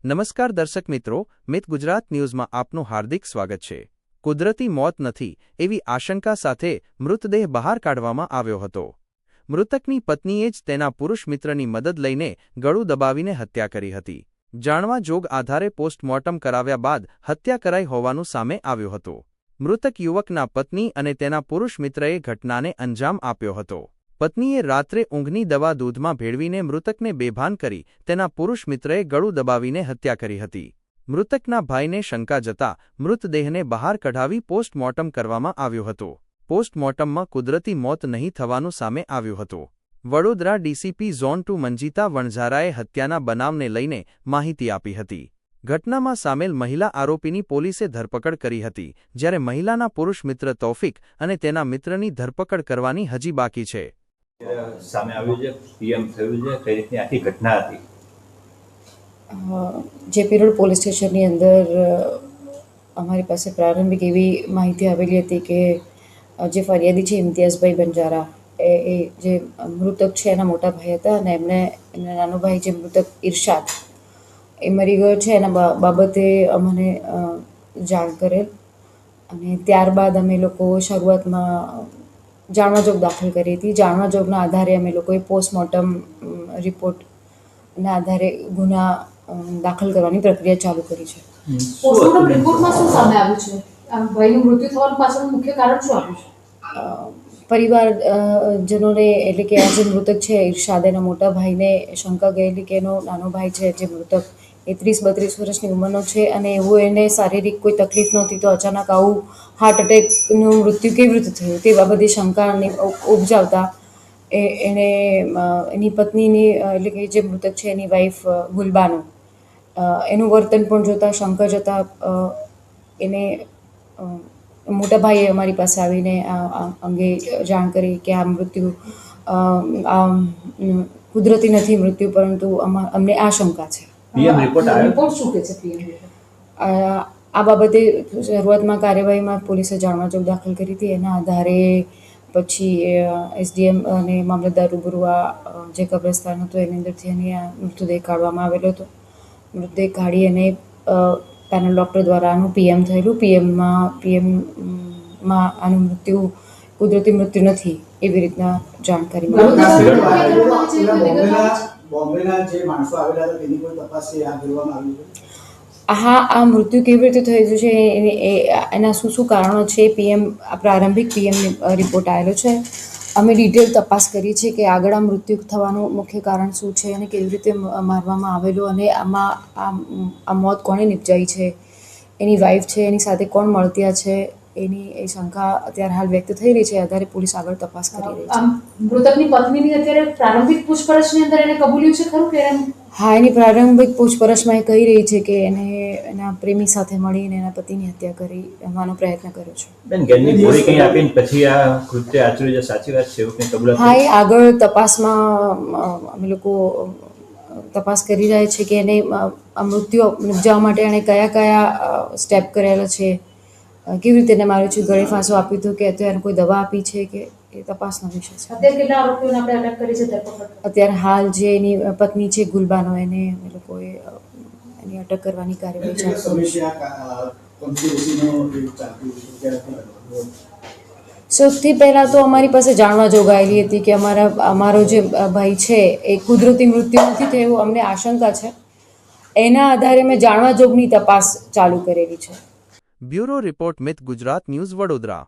નમસ્કાર દર્શક મિત્રો, મિત ગુજરાત ન્યૂઝમાં આપનું હાર્દિક સ્વાગત છે। કુદરતી મોત નથી એવી આશંકા સાથે મૃતદેહ બહાર કાઢવામાં આવ્યો હતો। મૃતકની પત્નીએ જ તેના પુરુષ મિત્રની મદદ લઈને ગળું દબાવીને હત્યા કરી હતી। જાણવા જોગ આધારે પોસ્ટમોર્ટમ કરાવ્યા બાદ હત્યા કરાઈ હોવાનું સામે આવ્યું હતું। મૃતક યુવકના પત્ની અને તેના પુરુષ મિત્રએ ઘટનાને અંજામ આપ્યો હતો। પત્નીએ રાત્રે ઊંઘની દવા દૂધમાં ભેળવીને મૃતકને બેભાન કરી તેના પુરુષ મિત્રએ ગળું દબાવીને હત્યા કરી હતી। મૃતકના ભાઈને શંકા જતા મૃતદેહને બહાર કઢાવી પોસ્ટમોર્ટમ કરવામાં આવ્યું હતું। પોસ્ટમોર્ટમમાં કુદરતી મોત નહીં થવાનું સામે આવ્યું હતું। વડોદરા ડીસીપી ઝોન 2 મંજીતા વણઝારાએ હત્યાના બનાવને લઈને માહિતી આપી હતી। ઘટનામાં સામેલ મહિલા આરોપીની પોલીસે ધરપકડ કરી હતી, જ્યારે મહિલાના પુરુષ મિત્ર તૌફિક અને તેના મિત્રની ધરપકડ કરવાની હજી બાકી છે। સામે આવ્યું છે, પીએમ થયું છે, કઈ રીતની આખી ઘટના હતી? જેપી રોડ પોલીસ સ્ટેશનની અંદર અમારી પાસે પ્રારંભિક એવી માહિતી આવેલી હતી કે જે ફરિયાદી છે ઇમ્તિયાઝભાઈ બંજારા એ જે મૃતક છે એના મોટા ભાઈ હતા અને એમના નાનો ભાઈ જે મૃતક ઇરશાદ એ મરી ગયો છે એના બાબતે અમને જાણ કરેલ અને ત્યારબાદ અમે લોકો શરૂઆતમાં જાણવાજોગ દાખલ કરી હતી। જાણવાજોગના આધારે અમે લોકોએ પોસ્ટમોર્ટમ રિપોર્ટના આધારે ગુના દાખલ કરવાની પ્રક્રિયા ચાલુ કરી છે। પોસ્ટમોર્ટમ રિપોર્ટમાં શું સામે આવ્યું છે? ભાઈનું મૃત્યુ થવાનું પાછળનું મુખ્ય કારણ શું આવ્યું છે? પરિવારજનોને એટલે કે આ જે મૃતક છે ઇરશાદ એના મોટા ભાઈને શંકા ગયેલી કે એનો નાનો ભાઈ છે જે મૃતક એ 30-32 વર્ષની ઉંમરનો છે અને એવું એને શારીરિક કોઈ તકલીફ નહોતી, તો અચાનક આવું હાર્ટ એટેકનું મૃત્યુ કેવી રીતે થયું તે બાબતે શંકા ઉપજાવતા એણે એની પત્નીની એટલે કે જે મૃતક છે એની વાઈફ ગુલબાનો એનું વર્તન પણ જોતાં શંકા જતાં એને મોટા ભાઈએ અમારી પાસે આવીને આ અંગે જાણ કરી કે આ મૃત્યુ કુદરતી નથી મૃત્યુ, પરંતુ અમને આ શંકા છે। રિપોર્ટ શું કહે છે પીએમ? આ બાબતે શરૂઆતમાં કાર્યવાહીમાં પોલીસે જાણવાજોગ દાખલ કરી હતી। એના આધારે પછી એસડીએમ અને મામલતદાર રૂબરૂ આ જે કબ્રસ્તાન હતો એની અંદરથી એને આ મૃતદેહ કાઢવામાં આવેલો હતો। મૃતદેહ કાઢી અને પેનલ ડૉક્ટર દ્વારા આનું પીએમ થયેલું। પીએમમાં આનું મૃત્યુ કુદરતી મૃત્યુ નથી એવી રીતના જાણકારી હા, આ મૃત્યુ કેવી રીતે થયું છે એના શું કારણો છે પ્રારંભિક પીએમ રિપોર્ટ આવેલો છે। અમે ડિટેલ તપાસ કરી છે કે આગળ આ મૃત્યુ થવાનું મુખ્ય કારણ શું છે અને કેવી રીતે મારવામાં આવેલું અને આમાં આ મોત કોણે નિપજાઈ છે, એની વાઈફ છે એની સાથે કોણ મળતિયા છે એની એ શંકા અત્યારે હાલ વ્યક્ત થઈ રહી છે। આધારે પોલીસ આગળ તપાસ કરી રહી છે। મૃતકની પત્નીની અત્યારે પ્રારંભિક પૂછપરછની અંદર એને કબૂલ્યું છે ખરું કે? હા, એની પ્રારંભિક પૂછપરછમાં એ કહી રહી છે કે એને એના પ્રેમી સાથે મળીને એના પતિની હત્યા કરવાનો પ્રયત્ન કર્યો છે। બેન, ગેલની ગોળી કઈ આપીને પછી આ કૃત્ય આચર્યું છે, સાચી વાત છે? એવું કંઈ કબૂલાત? હા, એ આગળ તપાસમાં અમે લોકો તપાસ કરી રહ્યા છે કે એને આ મૃત્યુ નિપજાવવા માટે એણે કયા સ્ટેપ કરેલા છે, કેવી રીતે એને માર્યું છે, ગળે ફાંસો આપ્યું હતું કે અત્યારે કોઈ દવા આપી છે કે એ તપાસનો વિષય છે। અત્યારે કેટલા આરોપીઓને આપણે અટક કરી છે ધરપકડ? અત્યારે હાલ જે એની પત્ની છે ગુલબાનો એને અમે લોકોએ એની અટક કરવાની કાર્યવાહી ચાલુ કરી છે। સૌથી પહેલાં તો અમારી પાસે જાણવા જોગાયેલી હતી કે અમારો જે ભાઈ છે એ કુદરતી મૃત્યુ નથી થયું, અમને આશંકા છે। એના આધારે મેં જાણવા જોગની તપાસ ચાલુ કરેલી છે। બ્યુરો રિપોર્ટ, મિત ગુજરાત ન્યૂઝ, વડોદરા।